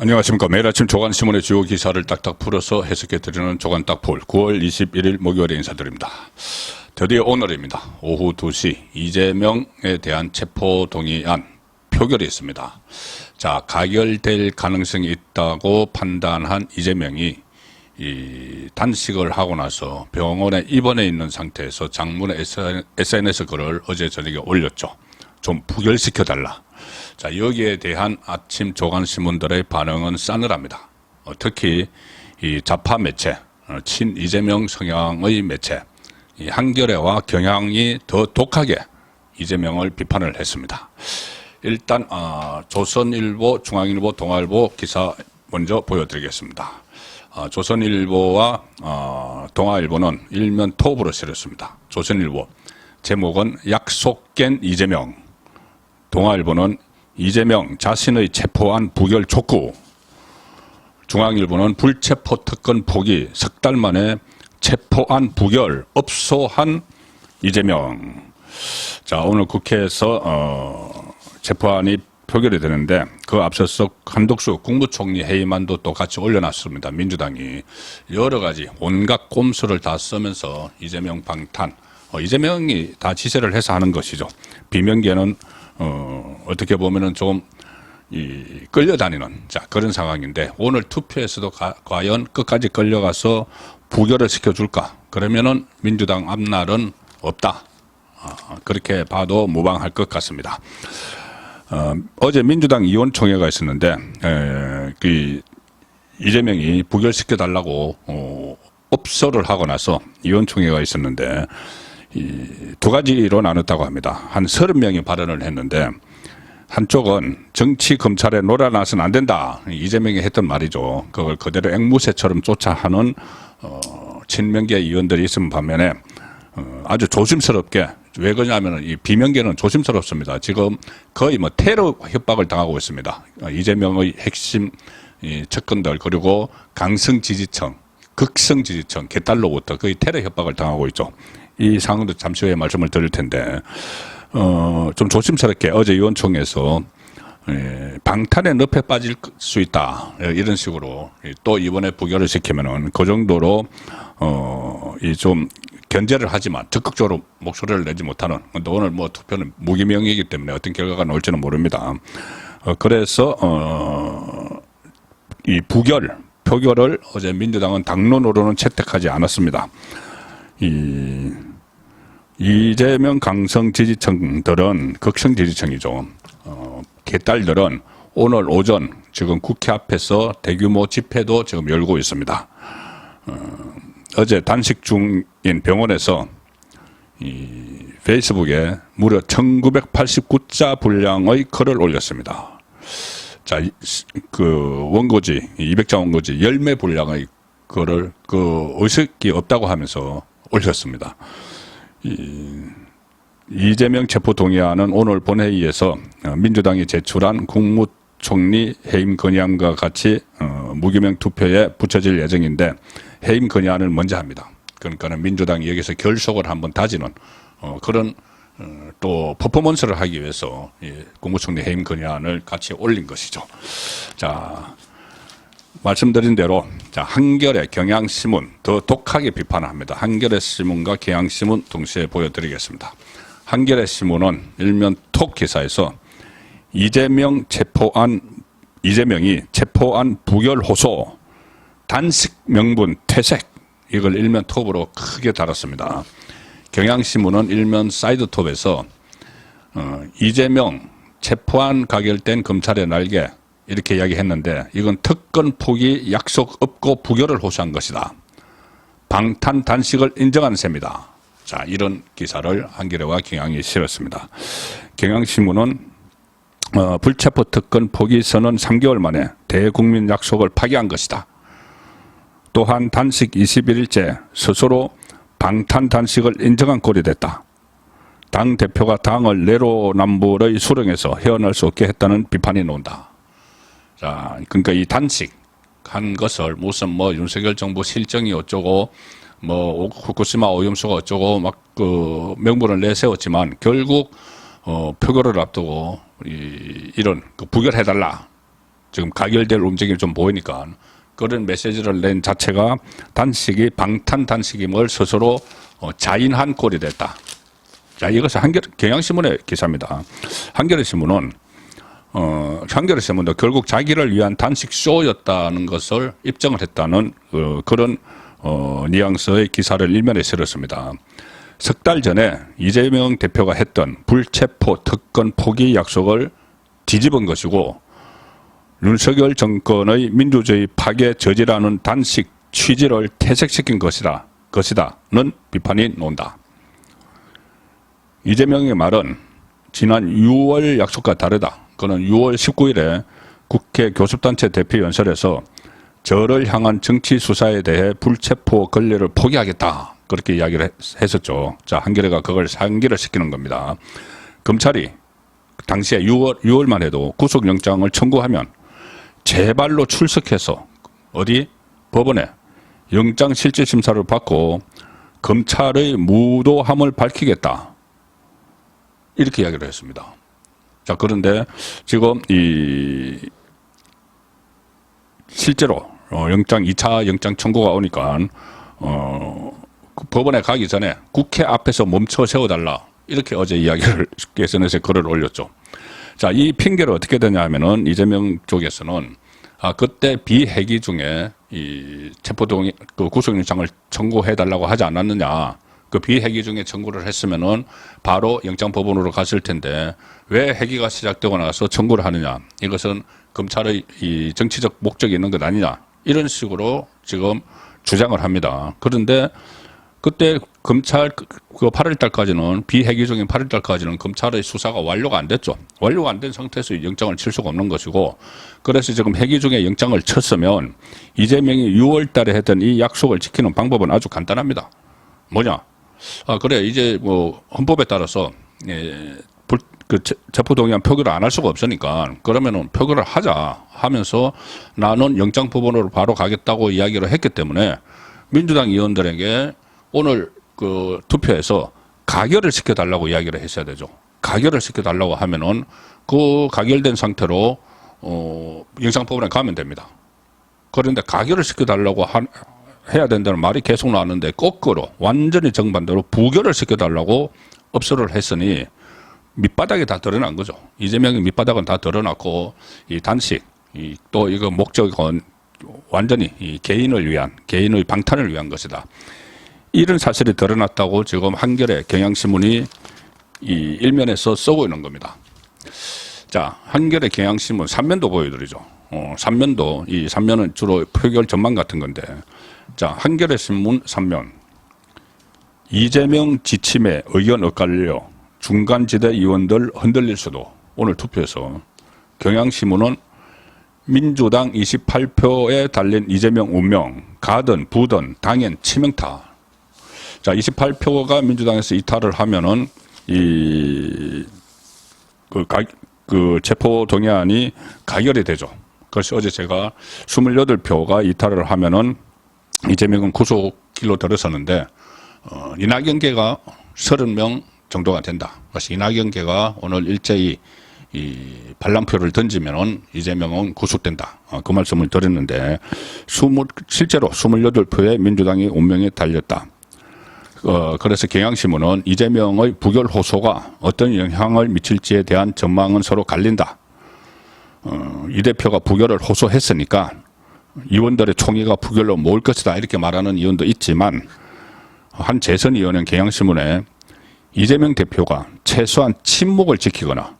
안녕하십니까. 매일 아침 조간신문의 주요 기사를 딱딱 풀어서 해석해드리는 조간딱풀 9월 21일 목요일에 인사드립니다. 드디어 오늘입니다. 오후 2시 이재명에 대한 체포동의안 표결이 있습니다. 자, 가결될 가능성이 있다고 판단한 이재명이 단식을 하고 나서 병원에 입원해 있는 상태에서 장문의 SNS 글을 어제 저녁에 올렸죠. 좀 부결시켜달라. 자, 여기에 대한 아침 조간신문들의 반응은 싸늘합니다. 특히 이 좌파 매체, 친 이재명 성향의 매체, 이 한겨레와 경향이 더 독하게 이재명을 비판을 했습니다. 일단 조선일보, 중앙일보, 동아일보 기사 먼저 보여드리겠습니다. 조선일보와 동아일보는 일면 톱으로 실었습니다. 조선일보 제목은 약속 깬 이재명, 동아일보는 이재명 자신의 체포안 부결 촉구, 중앙일보는 불체포 특권 포기, 석 달 만에 체포안 부결 업소한 이재명. 자, 오늘 국회에서 체포안이 표결이 되는데 그 앞서서 한덕수 국무총리 회의만도 또 같이 올려놨습니다. 민주당이 여러 가지 온갖 꼼수를 다 쓰면서 이재명 방탄, 이재명이 다 지시를 해서 하는 것이죠. 비명계는 어떻게 보면은 좀 끌려다니는 그런 상황인데 오늘 투표에서도 과연 끝까지 끌려가서 부결을 시켜줄까? 그러면은 민주당 앞날은 없다. 그렇게 봐도 무방할 것 같습니다. 어제 민주당 의원총회가 있었는데 이재명이 부결시켜달라고 업소를 하고 나서 의원총회가 있었는데 두 가지로 나눴다고 합니다. 한 30명이 발언을 했는데 한쪽은 정치 검찰에 놀아나서는 안 된다. 이재명이 했던 말이죠. 그걸 그대로 앵무새처럼 쫓아하는 친명계 의원들이 있으면 반면에 아주 조심스럽게, 왜 그러냐면 이 비명계는 조심스럽습니다. 지금 거의 뭐 테러 협박을 당하고 있습니다. 이재명의 핵심 측근들 그리고 강성 지지층, 극성 지지층, 개딸로부터 거의 테러 협박을 당하고 있죠. 이 상황도 잠시 후에 말씀을 드릴 텐데 좀 조심스럽게 어제 의원총회에서 방탄의 늪에 빠질 수 있다 이런 식으로 또 이번에 부결을 시키면은 그 정도로 이 좀 견제를 하지만 적극적으로 목소리를 내지 못하는, 근데 오늘 뭐 투표는 무기명이기 때문에 어떤 결과가 나올지는 모릅니다. 그래서 이 부결 표결을 어제 민주당은 당론으로는 채택하지 않았습니다. 이재명 강성 지지층들은 극성 지지층이죠. 개딸들은 오늘 오전 지금 국회 앞에서 대규모 집회도 지금 열고 있습니다. 어제 단식 중인 병원에서 페이스북에 무려 1989자 분량의 글을 올렸습니다. 자, 그 원고지, 200자 원고지 열매 분량의 글을 의식이 없다고 하면서 올렸습니다. 이재명 체포동의안은 오늘 본회의에서 민주당이 제출한 국무총리 해임 건의안과 같이 무기명 투표에 붙여질 예정인데 해임 건의안을 먼저 합니다. 그러니까는 민주당이 여기서 결속을 한번 다지는 그런 또 퍼포먼스를 하기 위해서 국무총리 해임 건의안을 같이 올린 것이죠. 자, 말씀드린 대로 한겨레, 경향신문 더 독하게 비판을 합니다. 한겨레 신문과 경향신문 동시에 보여드리겠습니다. 한겨레 신문은 일면 톡 기사에서 이재명이 체포안 부결 호소, 단식 명분 퇴색, 이걸 일면 톱으로 크게 달았습니다. 경향신문은 일면 사이드 톱에서 이재명 체포안 가결된 검찰의 날개 이렇게 이야기했는데 이건 특권 포기 약속 없고 부결을 호소한 것이다. 방탄 단식을 인정한 셈이다. 자, 이런 기사를 한겨레와 경향이 실었습니다. 경향신문은 불체포 특권 포기 선언 3개월 만에 대국민 약속을 파기한 것이다. 또한 단식 21일째 스스로 방탄 단식을 인정한 꼴이 됐다. 당 대표가 당을 내로남불의 수렁에서 헤어날 수 없게 했다는 비판이 나온다. 자, 그러니까 이 단식한 것을 무슨 뭐 윤석열 정부 실정이 어쩌고 뭐 후쿠시마 오염수가 어쩌고 막 그 명분을 내세웠지만 결국 표결을 앞두고 이런 부결해달라 지금 가결될 움직임이 좀 보이니까 그런 메시지를 낸 자체가 단식이 방탄 단식임을 스스로 자인한 꼴이 됐다. 자, 이것은 경향신문의 기사입니다. 한겨레신문은 한겨레신문도 결국 자기를 위한 단식 쇼였다는 것을 입증을 했다는 그런 뉘앙스의 기사를 일면에 실었습니다. 석 달 전에 이재명 대표가 했던 불체포 특권 포기 약속을 뒤집은 것이고 윤석열 정권의 민주주의 파괴 저지라는 단식 취지를 퇴색시킨 것이다는 비판이 나온다. 이재명의 말은 지난 6월 약속과 다르다. 그는 6월 19일에 국회 교섭단체 대표연설에서 저를 향한 정치 수사에 대해 불체포 권리를 포기하겠다. 그렇게 이야기를 했었죠. 자, 한겨레가 그걸 상기를 시키는 겁니다. 검찰이 당시에 6월만 해도 구속영장을 청구하면 제발로 출석해서 어디 법원에 영장실질심사를 받고 검찰의 무도함을 밝히겠다. 이렇게 이야기를 했습니다. 자, 그런데 지금 실제로 2차 영장 청구가 오니까 법원에 가기 전에 국회 앞에서 멈춰 세워달라. 이렇게 어제 이야기를 SNS에 글을 올렸죠. 자, 이 핑계를 어떻게 되냐 하면은 이재명 쪽에서는 그때 비회기 중에 이 체포동의 구속영장을 청구해달라고 하지 않았느냐. 그 비회기 중에 청구를 했으면은 바로 영장법원으로 갔을 텐데 왜 회기가 시작되고 나서 청구를 하느냐. 이것은 검찰의 이 정치적 목적이 있는 것 아니냐. 이런 식으로 지금 주장을 합니다. 그런데 그때 검찰 그 8월 달까지는 비회기 중인 8월 달까지는 검찰의 수사가 완료가 안 됐죠. 완료가 안 된 상태에서 영장을 칠 수가 없는 것이고 그래서 지금 회기 중에 영장을 쳤으면 이재명이 6월 달에 했던 이 약속을 지키는 방법은 아주 간단합니다. 뭐냐? 그래 이제 뭐 헌법에 따라서 체포동의안 표결을 안 할 수가 없으니까 그러면은 표결을 하자 하면서 나는 영장법원으로 바로 가겠다고 이야기를 했기 때문에 민주당 의원들에게 오늘 그 투표에서 가결을 시켜달라고 이야기를 했어야 되죠. 가결을 시켜달라고 하면은 그 가결된 상태로 영장법원에 가면 됩니다. 그런데 가결을 시켜달라고 해야 된다는 말이 계속 나왔는데 거꾸로 완전히 정반대로 부결을 시켜달라고 업소를 했으니 밑바닥이 다 드러난 거죠. 이재명의 밑바닥은 다 드러났고 이 단식 또 이거 목적은 완전히 이 개인의 방탄을 위한 것이다. 이런 사실이 드러났다고 지금 한겨레 경향신문이 이 일면에서 쓰고 있는 겁니다. 자, 한겨레 경향신문 3면도 보여드리죠. 3면도 이 3면은 주로 표결 전망 같은 건데 자, 한겨레 신문 3면 이재명 지침에 의견 엇갈려 중간지대 의원들 흔들릴 수도. 오늘 투표에서 경향신문은 민주당 28표에 달린 이재명 운명 가든 부든 당연 치명타. 자, 28표가 민주당에서 이탈을 하면은 그 체포 동의안이 가결이 되죠. 그래서 어제 제가 28표가 이탈을 하면은 이재명은 구속길로 들어서는데 이낙연계가 30명 정도가 된다. 그래서 이낙연계가 오늘 일제히 이 반란표를 던지면은 이재명은 구속된다. 그 말씀을 드렸는데 실제로 28표의 민주당이 운명에 달렸다. 그래서 경향신문은 이재명의 부결 호소가 어떤 영향을 미칠지에 대한 전망은 서로 갈린다. 이 대표가 부결을 호소했으니까 의원들의 총의가 부결로 모을 것이다. 이렇게 말하는 의원도 있지만 한 재선 의원은 경향신문에 이재명 대표가 최소한 침묵을 지키거나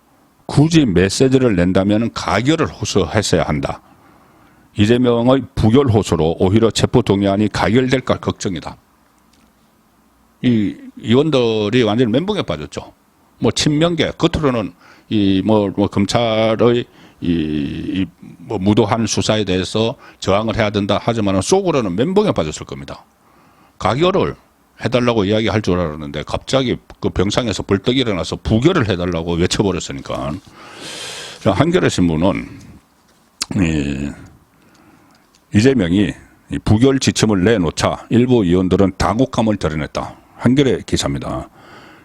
굳이 메시지를 낸다면 가결을 호소했어야 한다. 이재명의 부결 호소로 오히려 체포동의안이 가결될까 걱정이다. 이 의원들이 완전히 멘붕에 빠졌죠. 뭐 친명계 겉으로는 검찰의 뭐 무도한 수사에 대해서 저항을 해야 된다 하지만 속으로는 멘붕에 빠졌을 겁니다. 가결을 해달라고 이야기할 줄 알았는데 갑자기 그 병상에서 벌떡 일어나서 부결을 해달라고 외쳐버렸으니까. 한겨레 신문은 이재명이 부결 지침을 내놓자 일부 의원들은 당혹감을 드러냈다. 한겨레 기사입니다.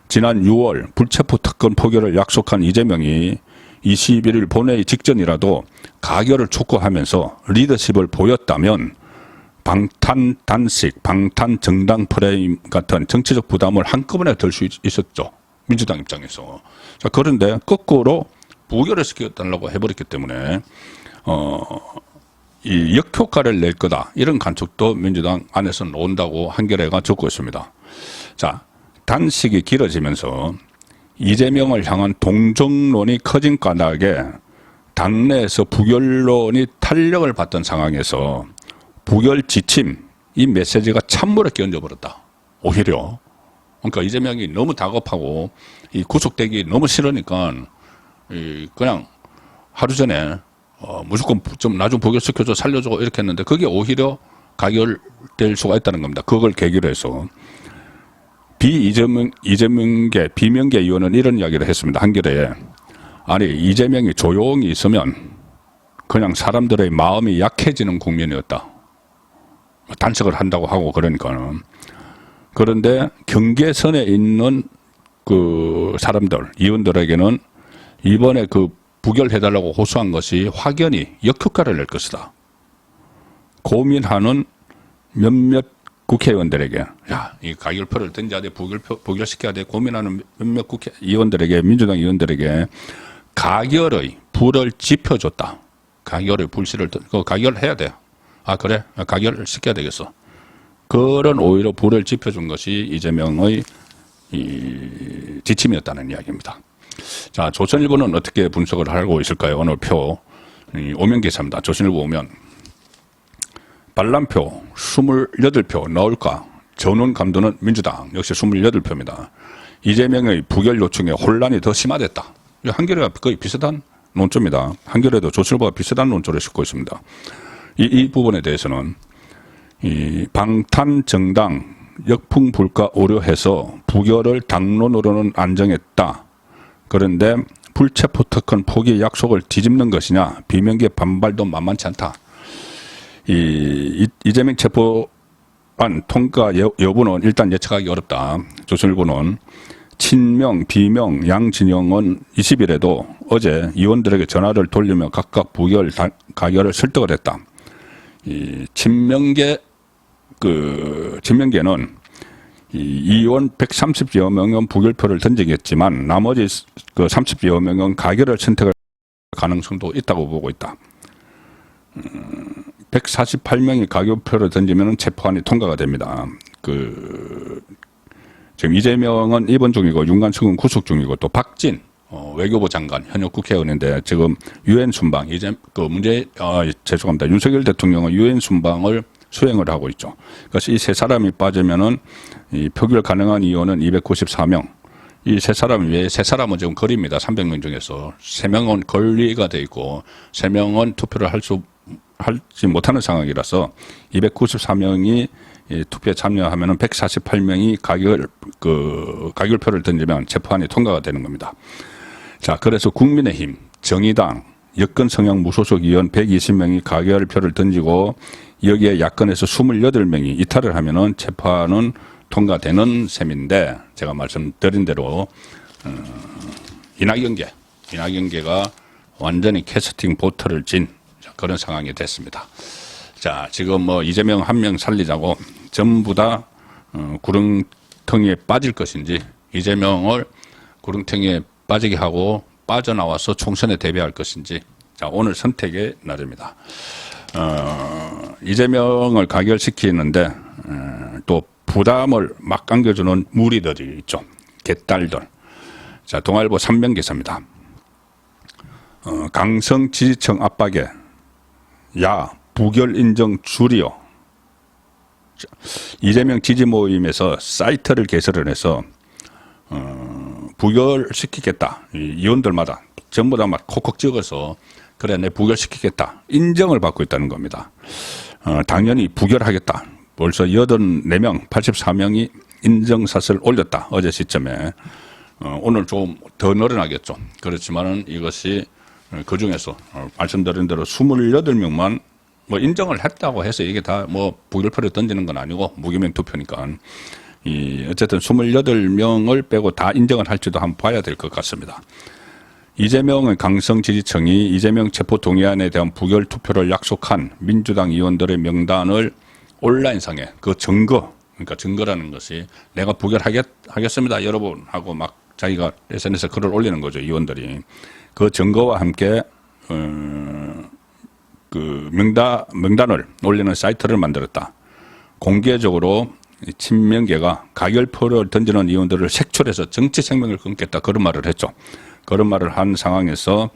지난 6월 불체포 특권 포결을 약속한 이재명이 21일 본회의 직전이라도 가결을 촉구하면서 리더십을 보였다면 방탄단식, 방탄정당 프레임 같은 정치적 부담을 한꺼번에 들 수 있었죠. 민주당 입장에서. 자, 그런데 거꾸로 부결을 시켜달라고 해버렸기 때문에 이 역효과를 낼 거다. 이런 관측도 민주당 안에서 나온다고 한겨레가 적고 있습니다. 자, 단식이 길어지면서 이재명을 향한 동정론이 커진 까닭에 당내에서 부결론이 탄력을 받던 상황에서 부결 지침, 이 메시지가 찬물에 끼얹어버렸다. 오히려. 그러니까 이재명이 너무 다급하고 이 구속되기 너무 싫으니까 그냥 하루 전에 무조건 좀 나 좀 부결시켜줘, 살려줘 이렇게 했는데 그게 오히려 가결될 수가 있다는 겁니다. 그걸 계기로 해서 이재명계 비명계 의원은 이런 이야기를 했습니다. 한겨레에. 아니 이재명이 조용히 있으면 그냥 사람들의 마음이 약해지는 국면이었다. 단식을 한다고 하고 그러니까는. 그런데 경계선에 있는 그 사람들, 의원들에게는 이번에 그 부결해달라고 호소한 것이 확연히 역효과를 낼 것이다. 고민하는 몇몇 국회의원들에게, 야, 이 가결표를 던져야 돼, 부결시켜야 돼, 고민하는 몇몇 국회의원들에게, 민주당 의원들에게 가결의 불을 지펴줬다. 가결의 불씨를, 가결해야 돼. 아, 그래? 가결시켜야 되겠어. 그런 오히려 불을 지펴준 것이 이재명의 이 지침이었다는 이야기입니다. 자, 조선일보는 어떻게 분석을 하고 있을까요? 오늘 표, 오면 기사입니다. 조선일보 오면. 반란표 28표 나올까? 전원 감도는 민주당 역시 28표입니다. 이재명의 부결 요청에 혼란이 더 심화됐다. 한겨레가 거의 비슷한 논조입니다. 한겨레도 조선일보와 비슷한 논조를 싣고 있습니다. 이 부분에 대해서는 이 방탄정당 역풍불가 오려해서 부결을 당론으로는 안정했다. 그런데 불체포 특권 포기 약속을 뒤집는 것이냐? 비명계 반발도 만만치 않다. 이재명 체포안 통과 여부는 일단 예측하기 어렵다. 조선일보는 친명, 비명, 양진영은 20일에도 어제 의원들에게 전화를 돌리며 각각 부결, 가결을 설득을 했다. 이 친명계는 이 의원 130여 명은 부결표를 던지겠지만 나머지 그 30여 명은 가결을 선택할 가능성도 있다고 보고 있다. 148명이 가결표를 던지면 체포안이 통과가 됩니다. 지금 이재명은 입원 중이고 윤관석은 구속 중이고 또 박진 외교부 장관 현역 국회의원인데 지금 유엔 순방 죄송합니다. 윤석열 대통령은 유엔 순방을 수행을 하고 있죠. 그래서 이 세 사람이 빠지면은 이 표결 가능한 의원은 294명. 이 세 사람 외에 세 사람은 지금 거리입니다. 300명 중에서 3명은 거리가 돼 있고 3명은 투표를 하지 못하는 상황이라서 294명이 투표에 참여하면은 148명이 가결표를 던지면 체포안이 통과가 되는 겁니다. 자, 그래서 국민의힘, 정의당, 여권 성향 무소속 의원 120명이 가결표를 던지고 여기에 야권에서 28명이 이탈을 하면은 체포안은 통과되는 셈인데 제가 말씀드린 대로 이낙연계가 완전히 캐스팅 보트를 진 그런 상황이 됐습니다. 자, 지금 뭐 이재명 한 명 살리자고 전부 다 구렁텅이에 빠질 것인지 이재명을 구렁텅이에 빠지게 하고 빠져나와서 총선에 대비할 것인지 자, 오늘 선택의 날입니다. 이재명을 가결시키는데 또 부담을 막 안겨주는 무리들이 있죠. 개딸들. 자, 동아일보 3면 기사입니다. 강성 지지층 압박에 야 부결 인정 줄이요. 이재명 지지 모임에서 사이트를 개설을 해서 부결시키겠다. 의원들마다 전부 다 막 콕콕 찍어서 그래 내 부결시키겠다. 인정을 받고 있다는 겁니다. 당연히 부결하겠다. 벌써 84명, 84명이 인정샷을 올렸다. 어제 시점에. 오늘 좀 더 늘어나겠죠. 그렇지만은 이것이 그 중에서 말씀드린 대로 28명만 뭐 인정을 했다고 해서 이게 다 뭐 부결표를 던지는 건 아니고 무기명 투표니까 어쨌든 28명을 빼고 다 인정을 할지도 한번 봐야 될 것 같습니다. 이재명의 강성 지지층이 이재명 체포 동의안에 대한 부결 투표를 약속한 민주당 의원들의 명단을 온라인상에 그 증거, 그러니까 증거라는 것이 내가 부결하겠습니다 여러분 하고 막 자기가 SNS에 글을 올리는 거죠. 의원들이 그 증거와 함께 그 명단을 올리는 사이트를 만들었다. 공개적으로 친명계가 가결표를 던지는 의원들을 색출해서 정치 생명을 끊겠다 그런 말을 했죠. 그런 말을 한 상황에서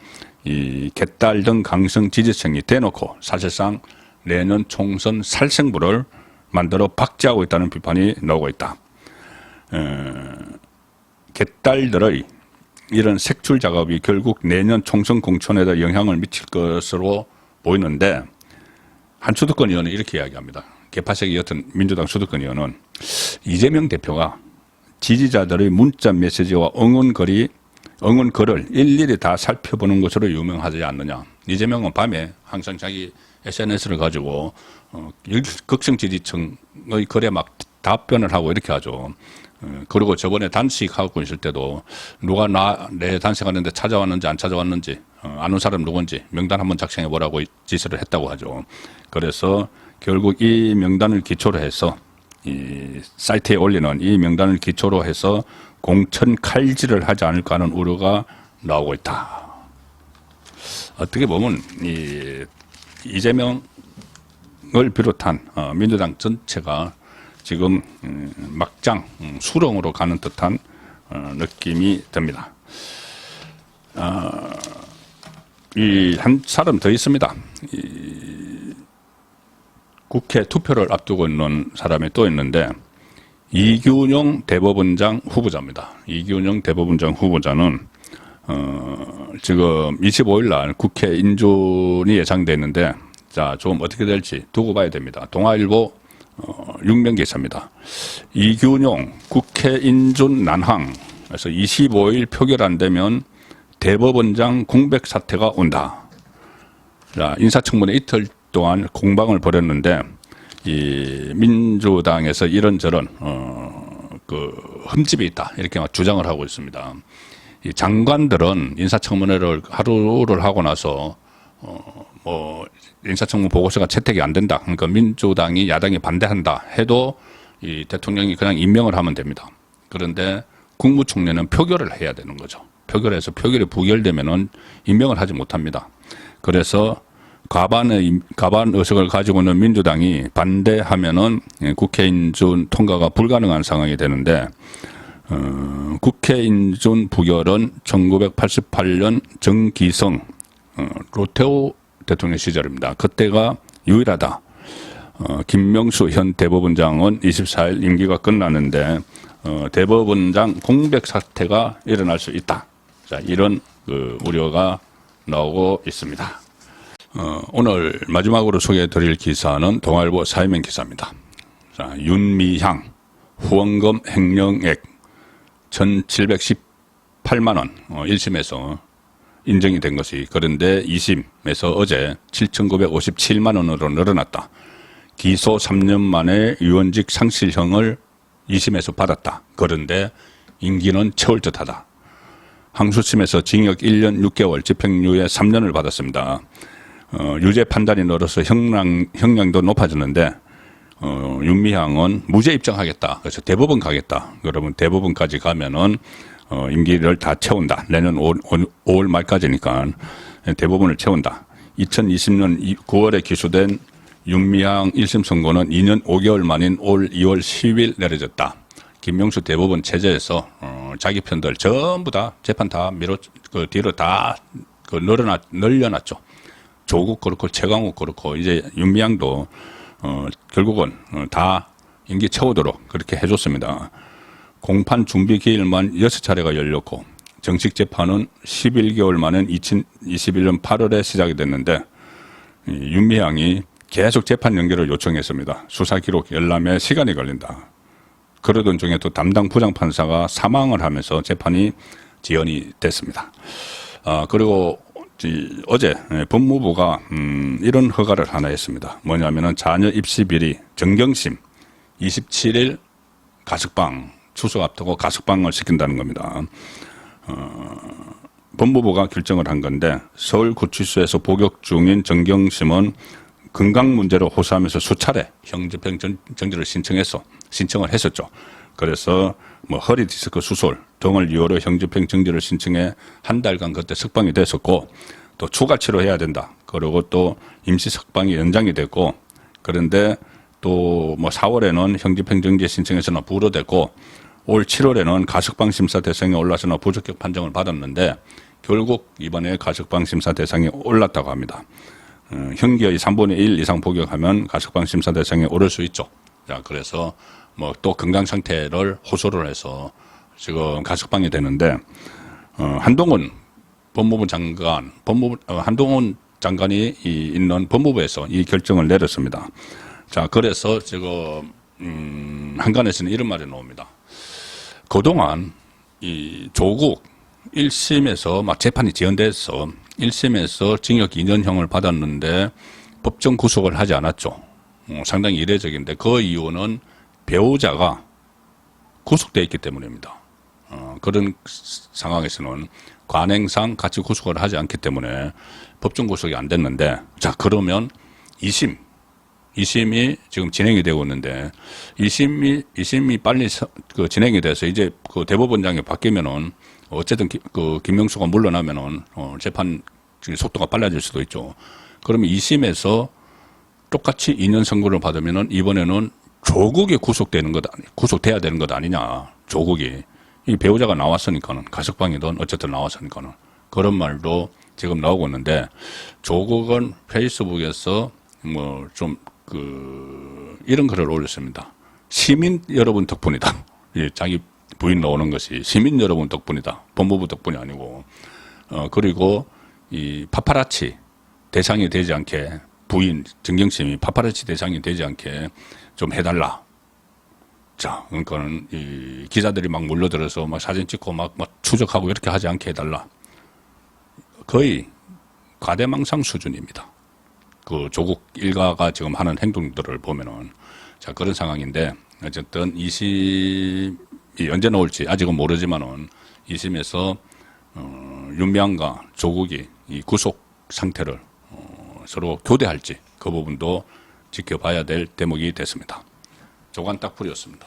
이 개딸 등 강성 지지층이 대놓고 사실상 내년 총선 살생부를 만들어 박제하고 있다는 비판이 나오고 있다. 개딸들의 이런 색출 작업이 결국 내년 총선 공천에도 영향을 미칠 것으로 보이는데 한 수도권 의원은 이렇게 이야기합니다. 개파색이었던 민주당 수도권 의원은 이재명 대표가 지지자들의 문자 메시지와 응원글을 일일이 다 살펴보는 것으로 유명하지 않느냐. 이재명은 밤에 항상 자기 SNS를 가지고 극성 지지층의 글에 막 답변을 하고 이렇게 하죠. 그리고 저번에 단식하고 있을 때도 누가 내 단식하는데 찾아왔는지 안 찾아왔는지 아는 사람 누군지 명단 한번 작성해 보라고 지시를 했다고 하죠. 그래서 결국 이 명단을 기초로 해서 이 사이트에 올리는 이 명단을 기초로 해서 공천 칼질을 하지 않을까 하는 우려가 나오고 있다. 어떻게 보면 이재명을 비롯한 민주당 전체가 지금 막장 수렁으로 가는 듯한 느낌이 듭니다. 이 한 사람 더 있습니다. 국회 투표를 앞두고 있는 사람이 또 있는데 이균용 대법원장 후보자입니다. 이균용 대법원장 후보자는 지금 25일 날 국회 인준이 예상돼 있는데 자, 좀 어떻게 될지 두고 봐야 됩니다. 동아일보 6면 기사입니다. 이균용 국회 인준 난항. 그래서 25일 표결 안 되면 대법원장 공백 사태가 온다. 자, 인사청문회 이틀 동안 공방을 벌였는데 이 민주당에서 이런저런 그 흠집이 있다 이렇게 막 주장을 하고 있습니다. 이 장관들은 인사청문회를 하루를 하고 나서 뭐 인사청문 보고서가 채택이 안 된다. 그러니까 민주당이 야당이 반대한다 해도 이 대통령이 그냥 임명을 하면 됩니다. 그런데 국무총리는 표결을 해야 되는 거죠. 표결해서 표결이 부결되면은 임명을 하지 못합니다. 그래서 과반 의석을 가지고 있는 민주당이 반대하면은 국회 인준 통과가 불가능한 상황이 되는데 국회 인준 부결은 1988년 정기성 로테오 대통령 시절입니다. 그때가 유일하다. 김명수 현 대법원장은 24일 임기가 끝났는데 대법원장 공백 사태가 일어날 수 있다. 자, 이런 우려가 나오고 있습니다. 오늘 마지막으로 소개해드릴 기사는 동아일보 사회면 기사입니다. 자, 윤미향 후원금 횡령액 1,718만 원 1심에서 인정이 된 것이 그런데 2심에서 어제 7,957만 원으로 늘어났다. 기소 3년 만에 유언직 상실형을 2심에서 받았다. 그런데 임기는 채울 듯하다. 항소심에서 징역 1년 6개월 집행유예 3년을 받았습니다. 유죄 판단이 늘어서 형량도 높아졌는데 윤미향은 무죄 입증하겠다. 그래서 대법원 가겠다. 그러면 대법원까지 가면은 임기를 다 채운다. 내년 5월 말까지니까 대법원을 채운다. 2020년 9월에 기소된 윤미향 1심 선고는 2년 5개월 만인 올 2월 10일 내려졌다. 김명수 대법원 체제에서 자기 편들 전부 다 재판 다 뒤로 다 늘려놨죠. 조국 그렇고 최강욱 그렇고 이제 윤미향도 결국은 다 임기 채우도록 그렇게 해줬습니다. 공판 준비 기일만 6차례가 열렸고 정식 재판은 11개월 만에 2021년 8월에 시작이 됐는데 윤미향이 계속 재판 연기를 요청했습니다. 수사 기록 열람에 시간이 걸린다. 그러던 중에 또 담당 부장판사가 사망을 하면서 재판이 지연이 됐습니다. 그리고 어제 법무부가 이런 허가를 하나 했습니다. 뭐냐면은 자녀 입시 비리 정경심 27일 가석방 추석 앞두고 가석방을 시킨다는 겁니다. 법무부가 결정을 한 건데 서울구치소에서 복역 중인 정경심은 건강 문제로 호소하면서 수차례 형집행 정지를 신청을 했었죠. 그래서 뭐 허리 디스크 수술 등을 이유로 형집행 정지를 신청해 한 달간 그때 석방이 됐었고 또 추가 치료해야 된다. 그리고 또 임시 석방이 연장이 됐고 그런데 또 뭐 4월에는 형집행 정지 신청에서는 불허됐고 올 7월에는 가석방 심사 대상에 올라서나 부적격 판정을 받았는데 결국 이번에 가석방 심사 대상에 올랐다고 합니다. 형기의 3분의 1 이상 복역하면 가석방 심사 대상에 오를 수 있죠. 자, 그래서 뭐 또 건강 상태를 호소를 해서 지금 가석방이 되는데 한동훈 법무부 장관, 한동훈 장관이 있는 법무부에서 이 결정을 내렸습니다. 자, 그래서 지금 한간에서는 이런 말이 나옵니다. 그동안 이 조국 1심에서 막 재판이 지연돼서 1심에서 징역 2년형을 받았는데 법정 구속을 하지 않았죠. 상당히 이례적인데 그 이유는 배우자가 구속되어 있기 때문입니다. 그런 상황에서는 관행상 같이 구속을 하지 않기 때문에 법정 구속이 안 됐는데 자, 그러면 2심이 지금 진행이 되고 있는데 2심이 빨리 진행이 돼서 이제 그 대법원장이 바뀌면은 어쨌든 그 김명수가 물러나면은 재판 속도가 빨라질 수도 있죠. 그러면 2심에서 똑같이 2년 선고를 받으면은 이번에는 조국이 구속돼야 되는 것 아니냐. 조국이 이 배우자가 나왔으니까는 가석방이든 어쨌든 나왔으니까는 그런 말도 지금 나오고 있는데 조국은 페이스북에서 뭐 좀 이런 글을 올렸습니다. 시민 여러분 덕분이다. 예, 자기 부인 나오는 것이 시민 여러분 덕분이다. 법무부 덕분이 아니고 그리고 이 파파라치 대상이 되지 않게 부인 정경심이 파파라치 대상이 되지 않게 좀 해달라. 자, 그러니까는 이 기자들이 막 몰려들어서 막 사진 찍고 막 추적하고 이렇게 하지 않게 해달라. 거의 과대망상 수준입니다. 그 조국 일가가 지금 하는 행동들을 보면은 자, 그런 상황인데 어쨌든 2심이 언제 나올지 아직은 모르지만은 2심에서 윤미향과 조국이 이 구속 상태를 서로 교대할지 그 부분도 지켜봐야 될 대목이 됐습니다. 조간 딱풀이었습니다.